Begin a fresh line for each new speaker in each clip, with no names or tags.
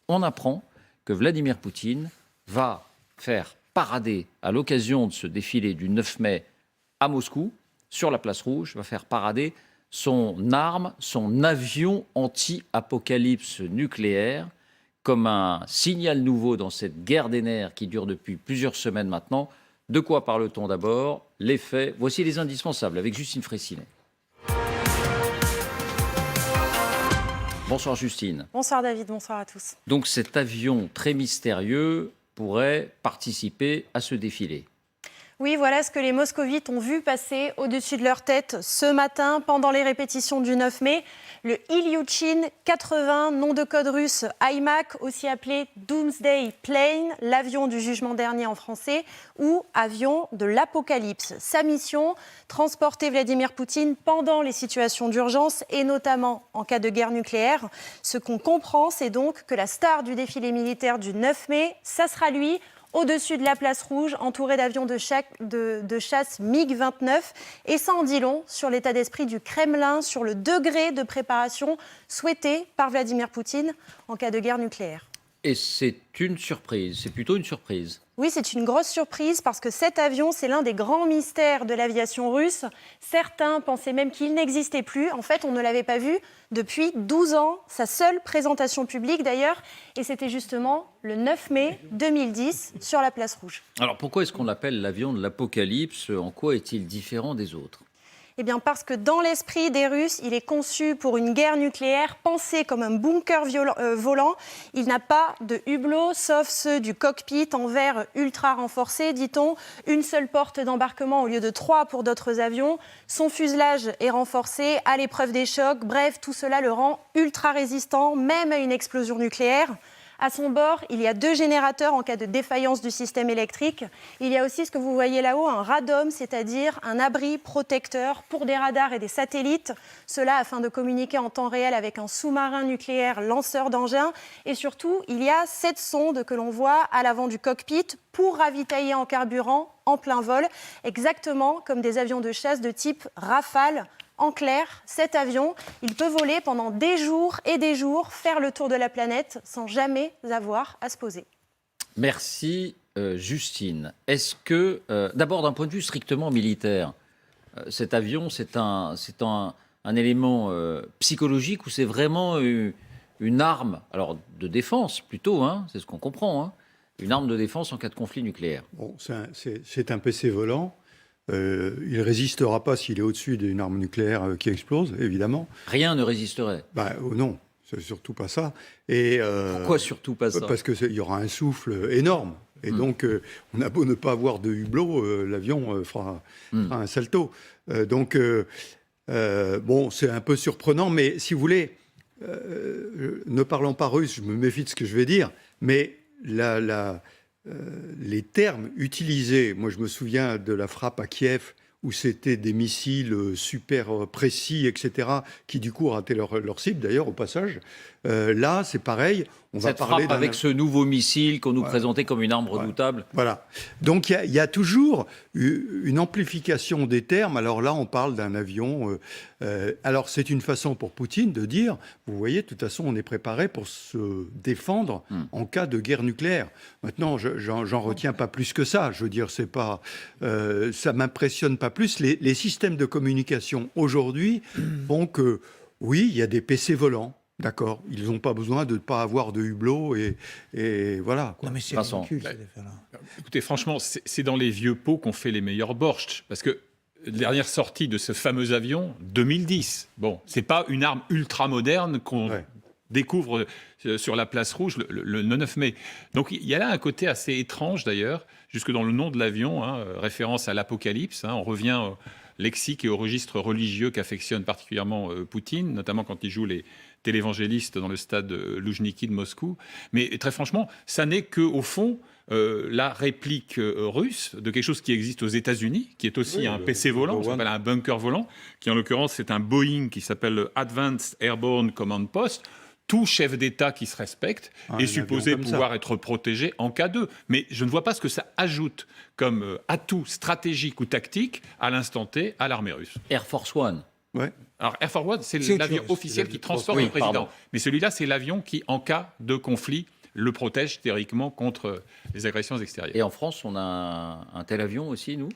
on apprend que Vladimir Poutine va faire parader, à l'occasion de ce défilé du 9 mai à Moscou, sur la place rouge, va faire parader son arme, son avion anti-apocalypse nucléaire, comme un signal nouveau dans cette guerre des nerfs qui dure depuis plusieurs semaines maintenant. De quoi parle-t-on d'abord? Les faits. Voici les indispensables avec Justine Fraissinet. Bonsoir Justine.
Bonsoir David, bonsoir à tous.
Donc cet avion très mystérieux pourrait participer à ce défilé.
Oui, voilà ce que les moscovites ont vu passer au-dessus de leur tête ce matin pendant les répétitions du 9 mai. Le Ilyushin 80, nom de code russe IMAC, aussi appelé Doomsday Plane, l'avion du jugement dernier en français, ou avion de l'apocalypse. Sa mission, transporter Vladimir Poutine pendant les situations d'urgence et notamment en cas de guerre nucléaire. Ce qu'on comprend, c'est donc que la star du défilé militaire du 9 mai, ça sera lui, au-dessus de la place rouge, entouré d'avions de chasse MiG-29. Et ça en dit long sur l'état d'esprit du Kremlin, sur le degré de préparation souhaité par Vladimir Poutine en cas de guerre nucléaire.
Et c'est une surprise, c'est plutôt une surprise.
Oui, c'est une grosse surprise parce que cet avion, c'est l'un des grands mystères de l'aviation russe. Certains pensaient même qu'il n'existait plus. En fait, on ne l'avait pas vu depuis 12 ans, sa seule présentation publique d'ailleurs. Et c'était justement le 9 mai 2010 sur la place rouge.
Alors pourquoi est-ce qu'on l'appelle l'avion de l'apocalypse? En quoi est-il différent des autres?
Eh bien parce que dans l'esprit des Russes, il est conçu pour une guerre nucléaire, pensé comme un bunker volant. Il n'a pas de hublot, sauf ceux du cockpit en verre ultra renforcé, dit-on. Une seule porte d'embarquement au lieu de 3 pour d'autres avions. Son fuselage est renforcé, à l'épreuve des chocs. Bref, tout cela le rend ultra résistant, même à une explosion nucléaire. À son bord, il y a 2 générateurs en cas de défaillance du système électrique. Il y a aussi ce que vous voyez là-haut, un radome, c'est-à-dire un abri protecteur pour des radars et des satellites. Cela afin de communiquer en temps réel avec un sous-marin nucléaire lanceur d'engins. Et surtout, il y a 7 sondes que l'on voit à l'avant du cockpit pour ravitailler en carburant en plein vol, exactement comme des avions de chasse de type Rafale. En clair, cet avion, il peut voler pendant des jours et des jours, faire le tour de la planète sans jamais avoir à se poser.
Merci Justine. Est-ce que, d'abord d'un point de vue strictement militaire, cet avion, c'est un élément psychologique ou c'est vraiment une arme, alors de défense plutôt, hein, c'est ce qu'on comprend, hein, une arme de défense en cas de conflit nucléaire?
Bon, c'est un PC volant. Il ne résistera pas s'il est au-dessus d'une arme nucléaire qui explose, évidemment.
Rien ne résisterait.
Non, c'est surtout pas ça. Et,
pourquoi surtout pas ça?
Parce qu'il y aura un souffle énorme. Et donc, on a beau ne pas avoir de hublot, l'avion fera un salto. Bon, c'est un peu surprenant, mais si vous voulez, ne parlant pas russe, je me méfie de ce que je vais dire, mais les termes utilisés, moi je me souviens de la frappe à Kiev où c'était des missiles super précis, etc., qui du coup rataient leur cible, d'ailleurs, au passage. Là, c'est pareil. On va parler
avec ce nouveau missile qu'on nous présentait comme une arme redoutable.
Voilà. Donc, il y a toujours une amplification des termes. Alors là, on parle d'un avion. Alors, c'est une façon pour Poutine de dire, vous voyez, de toute façon, on est préparé pour se défendre en cas de guerre nucléaire. Maintenant, j'en retiens pas plus que ça. Je veux dire, c'est pas, ça m'impressionne pas plus. Les systèmes de communication aujourd'hui font que, oui, il y a des PC volants. D'accord, ils n'ont pas besoin de ne pas avoir de hublot et voilà. Quoi.
Non mais c'est ridicule ces effets-là. Écoutez, franchement, c'est dans les vieux pots qu'on fait les meilleurs borscht. Parce que la dernière sortie de ce fameux avion, 2010, bon, c'est pas une arme ultra moderne qu'on découvre sur la place rouge le 9 mai. Donc il y a là un côté assez étrange d'ailleurs, jusque dans le nom de l'avion, hein, référence à l'apocalypse. Hein, on revient au lexique et au registre religieux qu'affectionne particulièrement Poutine, notamment quand il joue les télévangéliste dans le stade Loujniki de Moscou. Mais très franchement, ça n'est qu'au fond la réplique russe de quelque chose qui existe aux États-Unis, qui est aussi un PC volant, ça s'appelle un bunker volant, qui en l'occurrence c'est un Boeing qui s'appelle Advanced Airborne Command Post. Tout chef d'État qui se respecte est supposé pouvoir être protégé en cas de. Mais je ne vois pas ce que ça ajoute comme atout stratégique ou tactique à l'instant T à l'armée russe.
Air Force One.
Ouais.
Alors Air Force One, c'est l'avion officiel qui transporte le président. Mais celui-là, c'est l'avion qui, en cas de conflit, le protège théoriquement contre les agressions extérieures.
Et en France, on a un tel avion aussi, nous?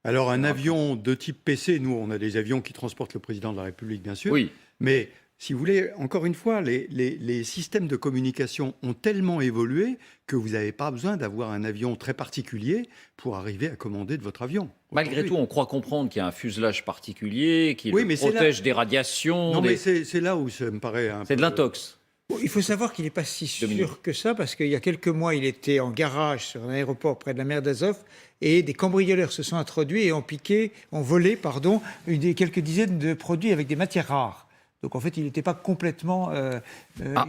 Alors, un avion de type PC, nous, on a des avions qui transportent le président de la République, bien sûr.
Oui.
Mais si vous voulez, encore une fois, les systèmes de communication ont tellement évolué que vous n'avez pas besoin d'avoir un avion très particulier pour arriver à commander de votre avion.
Malgré tout, on croit comprendre qu'il y a un fuselage particulier qui
Oui,
le
mais c'est
protège
là-
des radiations.
Non, mais c'est là où ça me paraît un
C'est
peu...
de l'intox.
Bon, il faut savoir qu'il n'est pas si
Dominique.
sûr que ça, parce qu'il y a quelques mois, il était en garage sur un aéroport près de la mer d'Azov, et des cambrioleurs se sont introduits et ont volé, quelques dizaines de produits avec des matières rares. Donc en fait, il n'était pas complètement...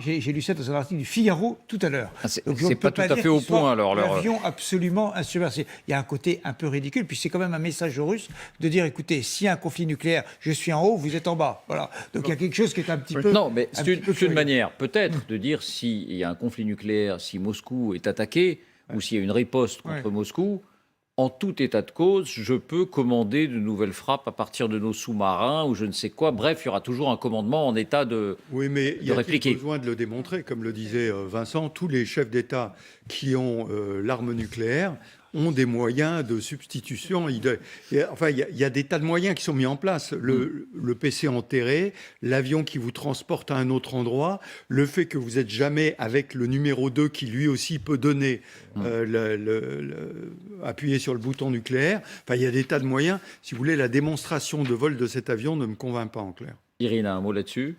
J'ai lu ça dans un article du Figaro tout à l'heure.
Ah, c'est
Donc, on
c'est
ne
pas
peut
tout à
dire
fait au
qu'il soit
point, alors.
un avion absolument insubmersible. Il y a un côté un peu ridicule, puis c'est quand même un message aux Russes de dire, écoutez, s'il y a un conflit nucléaire, je suis en haut, vous êtes en bas. Voilà. Donc il y a quelque chose qui est un petit peu...
Non, mais
un
c'est
petit peu
une
curieux.
manière, peut-être, de dire s'il y a un conflit nucléaire, si Moscou est attaqué, ou s'il y a une riposte contre Moscou, en tout état de cause, je peux commander de nouvelles frappes à partir de nos sous-marins ou je ne sais quoi. Bref, il y aura toujours un commandement en état de
Oui, mais il y a
répliquer.
besoin de le démontrer. Comme le disait Vincent, tous les chefs d'État qui ont l'arme nucléaire ont des moyens de substitution. Il y a des tas de moyens qui sont mis en place. Le PC enterré, l'avion qui vous transporte à un autre endroit, le fait que vous n'êtes jamais avec le numéro 2 qui lui aussi peut donner, appuyer sur le bouton nucléaire. Enfin, il y a des tas de moyens. Si vous voulez, la démonstration de vol de cet avion ne me convainc pas en clair.
Irina, un mot là-dessus?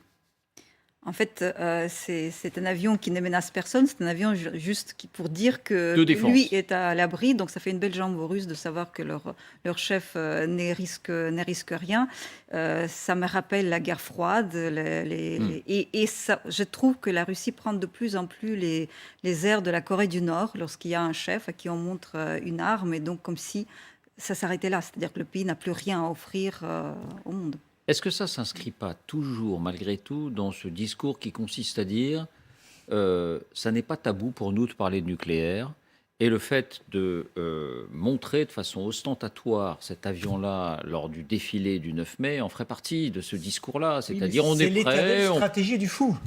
En fait, c'est un avion qui ne menace personne, c'est un avion juste pour dire que
De défense.
lui est à l'abri. Donc ça fait une belle jambe aux Russes de savoir que leur chef ne risque rien. Ça me rappelle la guerre froide. Et ça, je trouve que la Russie prend de plus en plus les airs de la Corée du Nord lorsqu'il y a un chef à qui on montre une arme. Et donc comme si ça s'arrêtait là. C'est-à-dire que le pays n'a plus rien à offrir au monde.
Est-ce que ça ne s'inscrit pas toujours, malgré tout, dans ce discours qui consiste à dire ça n'est pas tabou pour nous de parler de nucléaire et le fait de montrer de façon ostentatoire cet avion-là lors du défilé du 9 mai en ferait partie de ce discours-là. C'est-à-dire on est prêt...
l'éternelle stratégie du fou.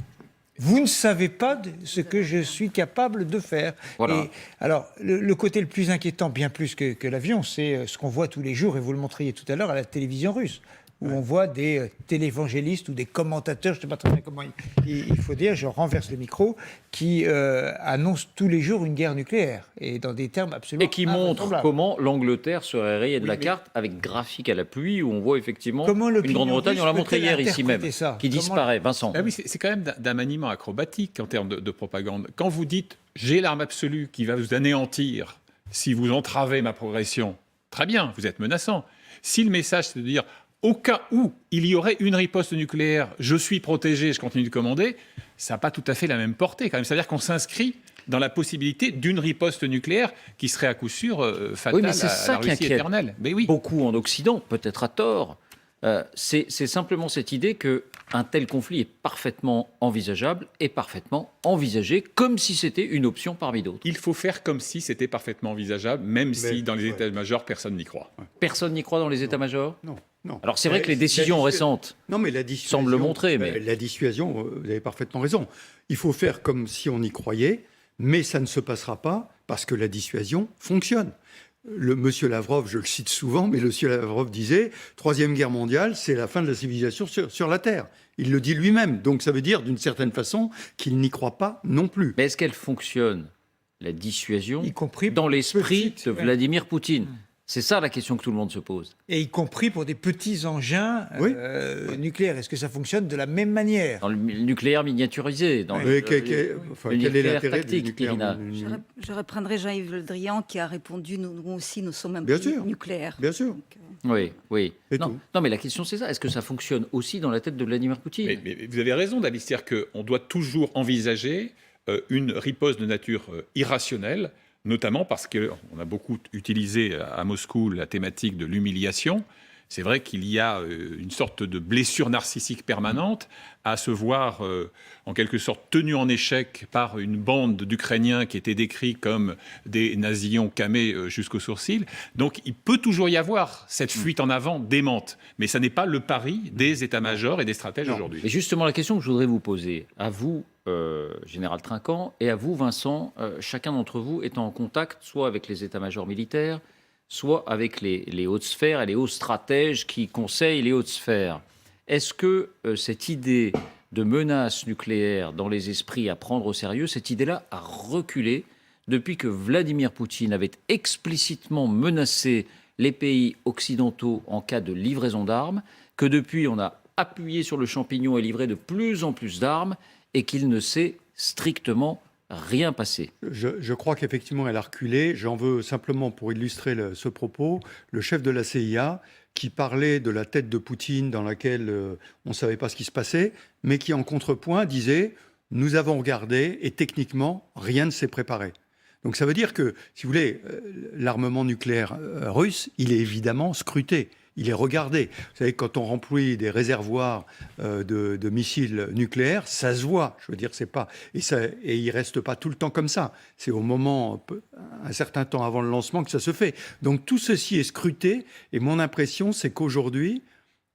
Vous ne savez pas ce que je suis capable de faire.
Voilà.
Et alors, le côté le plus inquiétant, bien plus que l'avion, c'est ce qu'on voit tous les jours, et vous le montriez tout à l'heure, à la télévision russe, où on voit des télévangélistes ou des commentateurs, je ne sais pas très bien comment il faut dire, je renverse le micro, qui annoncent tous les jours une guerre nucléaire, et dans des termes absolument
Et qui montre
invraisemblables.
comment l'Angleterre serait rayée de la
mais-
carte avec graphique à l'appui où on voit effectivement
Comment
une
l'opinion
Grande-Bretagne, on l'a
russe
montré
peut-elle
hier ici même,
interpréter ça
qui
Comment-
disparaît. Vincent.
Ah oui, c'est quand même d'un maniement acrobatique en termes de propagande. Quand vous dites « j'ai l'arme absolue qui va vous anéantir si vous entravez ma progression », très bien, vous êtes menaçant. Si le message c'est de dire « au cas où il y aurait une riposte nucléaire, je suis protégé, je continue de commander », ça n'a pas tout à fait la même portée quand même. C'est-à-dire qu'on s'inscrit dans la possibilité d'une riposte nucléaire qui serait à coup sûr fatale
Oui, mais c'est
à
ça
la
qui
Russie
inquiète
éternelle. Mais oui.
Beaucoup en Occident, peut-être à tort. C'est simplement cette idée qu'un tel conflit est parfaitement envisageable et parfaitement envisagé, comme si c'était une option parmi d'autres.
Il faut faire comme si c'était parfaitement envisageable, même si dans les états-majors, personne n'y croit.
Personne n'y croit dans les états-majors?
Non.
Alors c'est vrai que les décisions récentes
Non, mais la dissuasion
semblent le montrer. Mais...
La dissuasion, vous avez parfaitement raison. Il faut faire comme si on y croyait, mais ça ne se passera pas parce que la dissuasion fonctionne. Monsieur Lavrov, je le cite souvent, mais monsieur Lavrov disait « Troisième guerre mondiale, c'est la fin de la civilisation sur la Terre ». Il le dit lui-même. Donc ça veut dire, d'une certaine façon, qu'il n'y croit pas non plus.
Mais est-ce qu'elle fonctionne, la dissuasion,
Y compris
dans l'esprit
petite,
de
ouais.
Vladimir Poutine? C'est ça la question que tout le monde se pose.
Et y compris pour des petits engins
Oui.
nucléaires. Est-ce que ça fonctionne de la même manière?
Dans le nucléaire miniaturisé, dans
Mais
le
quel est
nucléaire
l'intérêt du
tactique,
nucléaire
Irina.
Je reprendrai Jean-Yves Le Drian qui a répondu nous aussi, nous sommes un
Bien
pays
sûr.
nucléaire.
Bien sûr.
Oui, oui.
Et
Non,
tout.
non, mais la question c'est ça. Est-ce que ça fonctionne aussi dans la tête de Vladimir Poutine?
Mais vous avez raison, David, c'est-à-dire qu'on doit toujours envisager une riposte de nature irrationnelle, notamment parce qu'on a beaucoup utilisé à Moscou la thématique de l'humiliation. C'est vrai qu'il y a une sorte de blessure narcissique permanente à se voir en quelque sorte tenu en échec par une bande d'Ukrainiens qui étaient décrits comme des nasillons camés jusqu'aux sourcils. Donc il peut toujours y avoir cette fuite en avant démente, mais ça n'est pas le pari des états-majors et des stratèges
Non.
aujourd'hui.
Et justement, la question que je voudrais vous poser, à vous, Général Trinquant, et à vous, Vincent. Chacun d'entre vous est en contact soit avec les états-majors militaires, soit avec les hautes sphères et les hauts stratèges qui conseillent les hautes sphères. Est-ce que cette idée de menace nucléaire dans les esprits à prendre au sérieux, cette idée-là a reculé depuis que Vladimir Poutine avait explicitement menacé les pays occidentaux en cas de livraison d'armes, que depuis on a appuyé sur le champignon et livré de plus en plus d'armes, et qu'il ne s'est strictement rien passé?
Je crois qu'effectivement, elle a reculé. J'en veux simplement, pour illustrer ce propos, le chef de la CIA qui parlait de la tête de Poutine dans laquelle on ne savait pas ce qui se passait, mais qui en contrepoint disait « Nous avons regardé et techniquement, rien ne s'est préparé ». Donc ça veut dire que, si vous voulez, l'armement nucléaire russe, il est évidemment scruté. Il est regardé. Vous savez, quand on remplit des réservoirs de missiles nucléaires, ça se voit. Je veux dire, c'est pas et il reste pas tout le temps comme ça. C'est au moment, un certain temps avant le lancement, que ça se fait. Donc tout ceci est scruté. Et mon impression, c'est qu'aujourd'hui,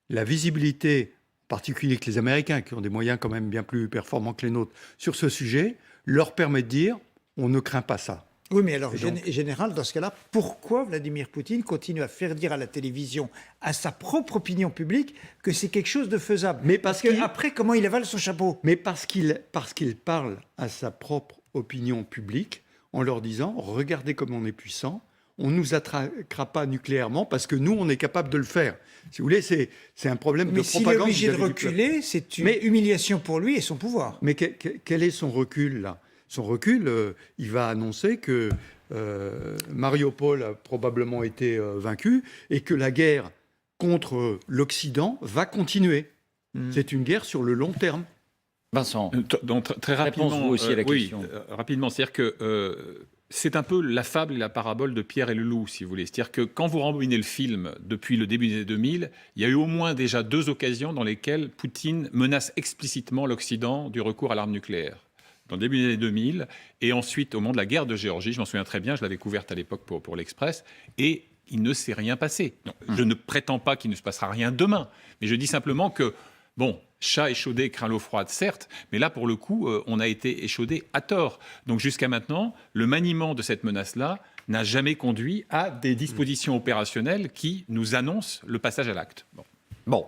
la visibilité, en particulier que les Américains, qui ont des moyens quand même bien plus performants que les nôtres sur ce sujet, leur permet de dire, on ne craint pas ça.
Oui, mais alors,
donc,
général, dans ce cas-là, pourquoi Vladimir Poutine continue à faire dire à la télévision, à sa propre opinion publique, que c'est quelque chose de faisable?
Mais parce
qu'après, comment il avale son chapeau?
Mais parce qu'il parle à sa propre opinion publique en leur disant « Regardez comme on est puissant, on ne nous attaquera pas nucléairement parce que nous, on est capable de le faire. » Si vous voulez, c'est un problème de propagande.
Mais s'il est obligé de reculer, c'est une humiliation pour lui et son pouvoir.
Mais quel est son recul, là? Son recul, il va annoncer que Mariupol a probablement été vaincu et que la guerre contre l'Occident va continuer. C'est une guerre sur le long terme.
Vincent,
donc, très rapidement,
réponse vous aussi à la question.
Oui, rapidement, c'est-à-dire que c'est un peu la fable et la parabole de Pierre et le loup, si vous voulez. C'est-à-dire que quand vous rembobinez le film depuis le début des années 2000, il y a eu au moins déjà 2 occasions dans lesquelles Poutine menace explicitement l'Occident du recours à l'arme nucléaire. Dans le début des années 2000, et ensuite au moment de la guerre de Géorgie, je m'en souviens très bien, je l'avais couverte à l'époque pour l'Express, et il ne s'est rien passé. Non, je ne prétends pas qu'il ne se passera rien demain, mais je dis simplement que, bon, chat échaudé craint l'eau froide, certes, mais là, pour le coup, on a été échaudé à tort. Donc jusqu'à maintenant, le maniement de cette menace-là n'a jamais conduit à des dispositions opérationnelles qui nous annoncent le passage à l'acte.
Bon,